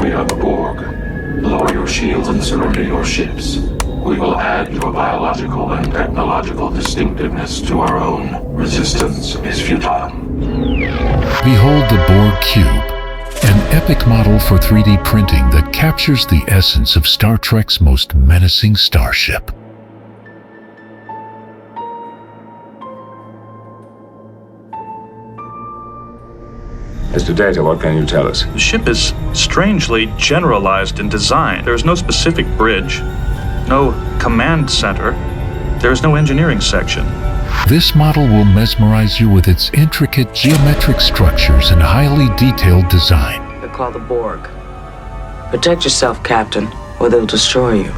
We are the Borg. Lower your shields and surrender your ships. We will add your biological and technological distinctiveness to our own. Resistance is futile. Behold the Borg Cube, an epic model for 3D printing that captures the essence of Star Trek's most menacing starship. As to data, what can you tell us? The ship is strangely generalized in design. There is no specific bridge, no command center. There is no engineering section. This model will mesmerize you with its intricate geometric structures and highly detailed design. They're called the Borg. Protect yourself, Captain, or they'll destroy you.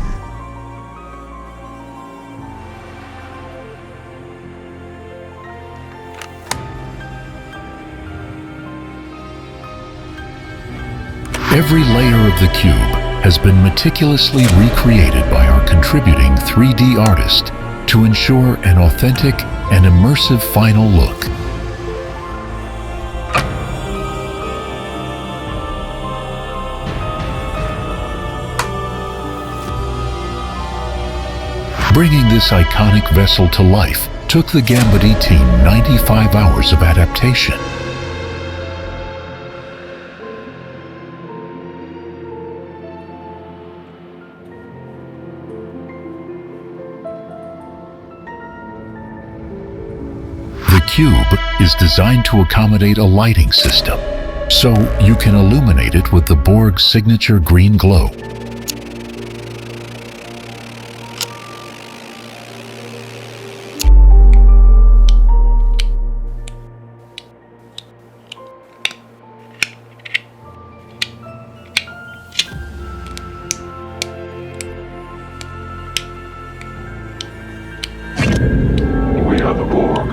Every layer of the cube has been meticulously recreated by our contributing 3D artist to ensure an authentic and immersive final look. Bringing this iconic vessel to life took the Gambody team 95 hours of adaptation. The cube is designed to accommodate a lighting system, so you can illuminate it with the Borg's signature green glow. We are the Borg.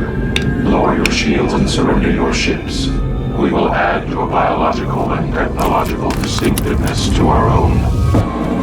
Lower your shields and surrender your ships. We will add your biological and technological distinctiveness to our own.